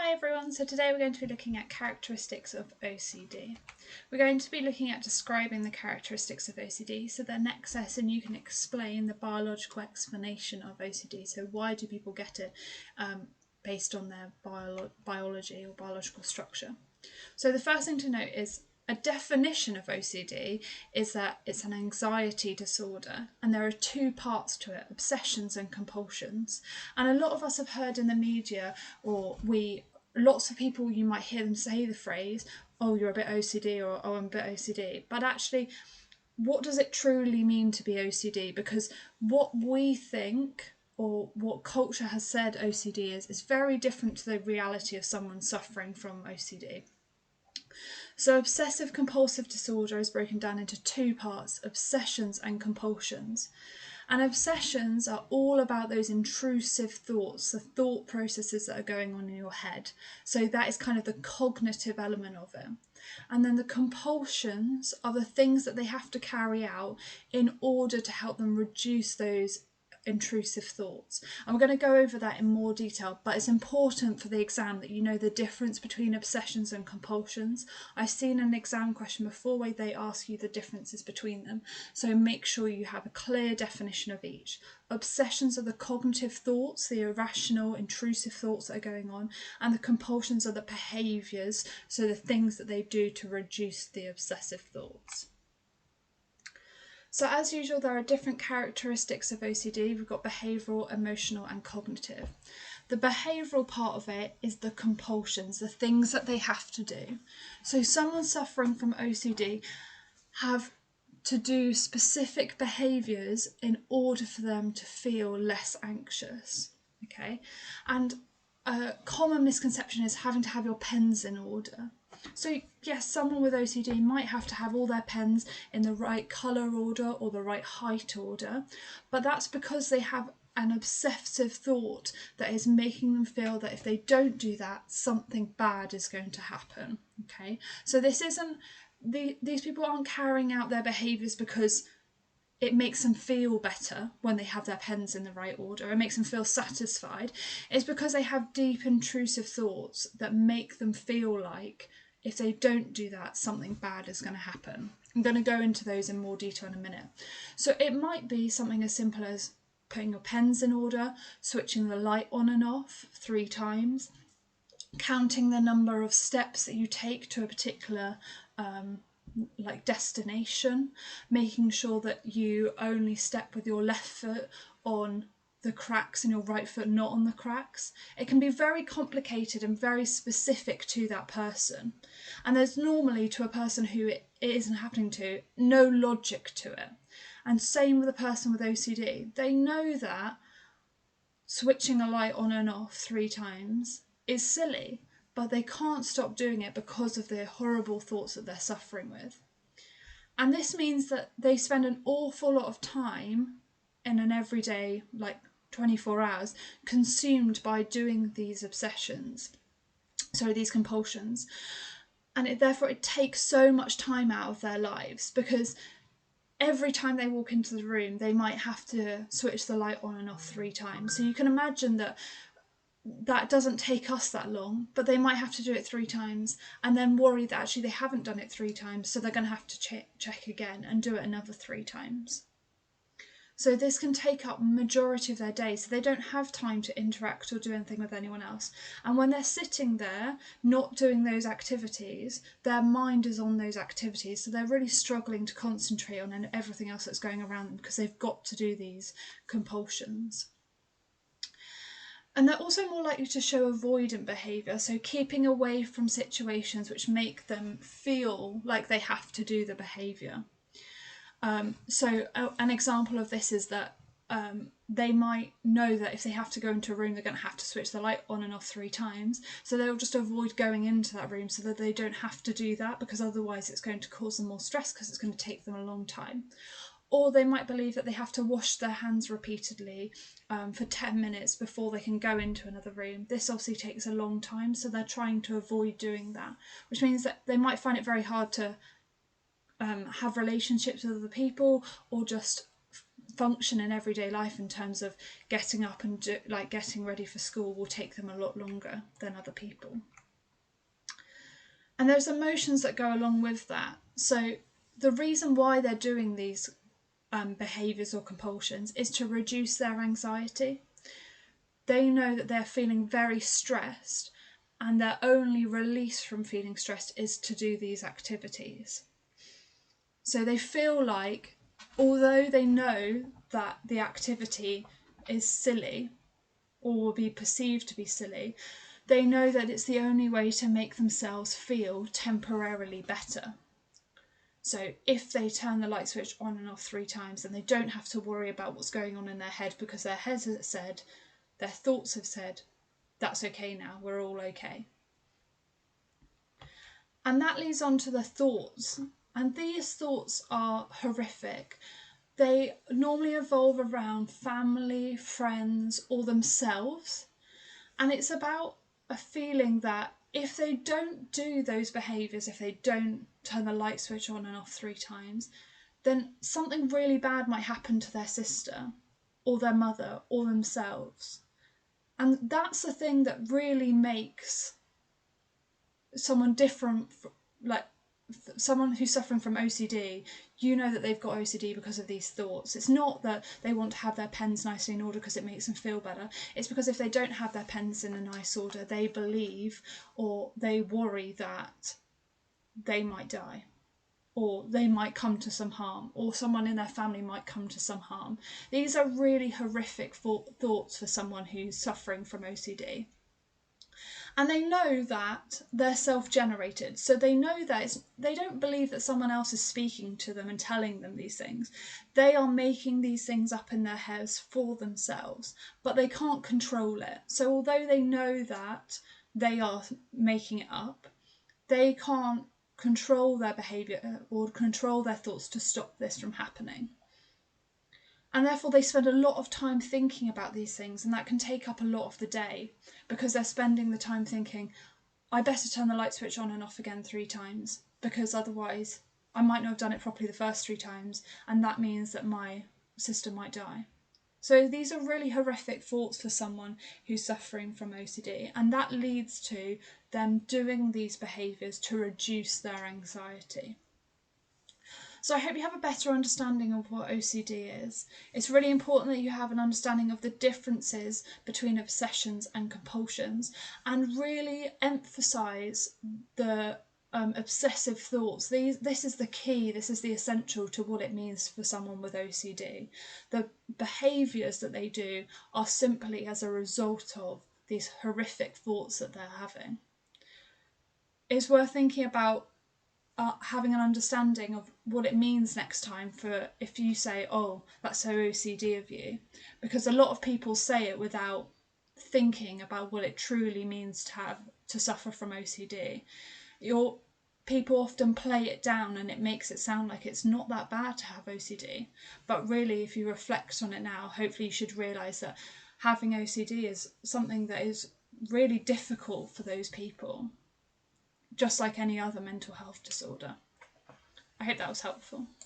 Hi everyone, so today we're going to be looking at characteristics of OCD. We're going to be looking at describing the characteristics of OCD, so the next lesson you can explain the biological explanation of OCD. So why do people get it based on their biology or biological structure. So the first thing to note is a definition of OCD is that it's an anxiety disorder, and there are two parts to it: obsessions and compulsions. And a lot of us have heard in the media, lots of people, you might hear them say the phrase, oh, you're a bit OCD, or oh, I'm a bit OCD. But actually, what does it truly mean to be OCD? Because what we think or what culture has said OCD is very different to the reality of someone suffering from OCD. So obsessive compulsive disorder is broken down into two parts: obsessions and compulsions. And obsessions are all about those intrusive thoughts, the thought processes that are going on in your head. So that is kind of the cognitive element of it. And then the compulsions are the things that they have to carry out in order to help them reduce those intrusive thoughts. And we're going to go over that in more detail, but it's important for the exam that you know the difference between obsessions and compulsions. I've seen an exam question before where they ask you the differences between them, so make sure you have a clear definition of each. Obsessions are the cognitive thoughts, the irrational, intrusive thoughts that are going on, and the compulsions are the behaviours, so the things that they do to reduce the obsessive thoughts. So as usual, there are different characteristics of OCD. We've got behavioural, emotional and cognitive. The behavioural part of it is the compulsions, the things that they have to do. So someone suffering from OCD have to do specific behaviours in order for them to feel less anxious. Okay, and a common misconception is having to have your pens in order. So yes, someone with OCD might have to have all their pens in the right colour order or the right height order, but that's because they have an obsessive thought that is making them feel that if they don't do that, something bad is going to happen. Okay, so this isn't, these people aren't carrying out their behaviours because it makes them feel better when they have their pens in the right order. It makes them feel satisfied. It's because they have deep intrusive thoughts that make them feel like if they don't do that, something bad is going to happen. I'm going to go into those in more detail in a minute. So it might be something as simple as putting your pens in order, switching the light on and off 3 times, counting the number of steps that you take to a particular destination, making sure that you only step with your left foot on the cracks and your right foot not on the cracks. It can be very complicated and very specific to that person, and there's normally, to a person who it isn't happening to, no logic to it. And same with a person with OCD. They know that switching a light on and off 3 times is silly, but they can't stop doing it because of the horrible thoughts that they're suffering with. And this means that they spend an awful lot of time in an everyday, 24 hours, consumed by doing these these compulsions. And therefore it takes so much time out of their lives, because every time they walk into the room, they might have to switch the light on and off 3 times. So you can imagine that doesn't take us that long, but they might have to do it 3 times and then worry that actually they haven't done it 3 times, so they're going to have to check again and do it another 3 times. So this can take up majority of their day, so they don't have time to interact or do anything with anyone else. And when they're sitting there not doing those activities, their mind is on those activities, so they're really struggling to concentrate on everything else that's going around them because they've got to do these compulsions. And they're also more likely to show avoidant behaviour, so keeping away from situations which make them feel like they have to do the behaviour. So an example of this is that they might know that if they have to go into a room, they're going to have to switch the light on and off 3 times. So they'll just avoid going into that room so that they don't have to do that, because otherwise it's going to cause them more stress because it's going to take them a long time. Or they might believe that they have to wash their hands repeatedly for 10 minutes before they can go into another room. This obviously takes a long time, so they're trying to avoid doing that, which means that they might find it very hard to have relationships with other people, or just function in everyday life in terms of getting up and getting ready for school will take them a lot longer than other people. And there's emotions that go along with that. So the reason why they're doing these behaviours or compulsions is to reduce their anxiety. They know that they're feeling very stressed, and their only release from feeling stressed is to do these activities. So they feel like, although they know that the activity is silly or will be perceived to be silly, they know that it's the only way to make themselves feel temporarily better. So if they turn the light switch on and off 3 times, then they don't have to worry about what's going on in their head, because their head has said, their thoughts have said, that's okay now, we're all okay. And that leads on to the thoughts. And these thoughts are horrific. They normally evolve around family, friends, or themselves. And it's about a feeling that if they don't do those behaviours, if they don't turn the light switch on and off 3 times, then something really bad might happen to their sister or their mother or themselves. And that's the thing that really makes someone different, like someone who's suffering from OCD. You know that they've got OCD because of these thoughts. It's not that they want to have their pens nicely in order because it makes them feel better. It's because if they don't have their pens in a nice order, they believe or they worry that they might die, or they might come to some harm, or someone in their family might come to some harm. These are really horrific thoughts for someone who's suffering from OCD. And they know that they're self-generated. So they know that they don't believe that someone else is speaking to them and telling them these things. They are making these things up in their heads for themselves, but they can't control it. So although they know that they are making it up, they can't control their behaviour or control their thoughts to stop this from happening. And therefore they spend a lot of time thinking about these things, and that can take up a lot of the day, because they're spending the time thinking, I better turn the light switch on and off again 3 times, because otherwise I might not have done it properly the first 3 times, and that means that my sister might die. So these are really horrific thoughts for someone who's suffering from OCD, and that leads to them doing these behaviours to reduce their anxiety. So I hope you have a better understanding of what OCD is. It's really important that you have an understanding of the differences between obsessions and compulsions, and really emphasise the obsessive thoughts. This is the key, this is the essential to what it means for someone with OCD. The behaviours that they do are simply as a result of these horrific thoughts that they're having. It's worth thinking about having an understanding of what it means next time, for if you say, oh, that's so OCD of you, because a lot of people say it without thinking about what it truly means to suffer from OCD. People often play it down, and it makes it sound like it's not that bad to have OCD, but really if you reflect on it now, hopefully you should realise that having OCD is something that is really difficult for those people, just like any other mental health disorder. I hope that was helpful.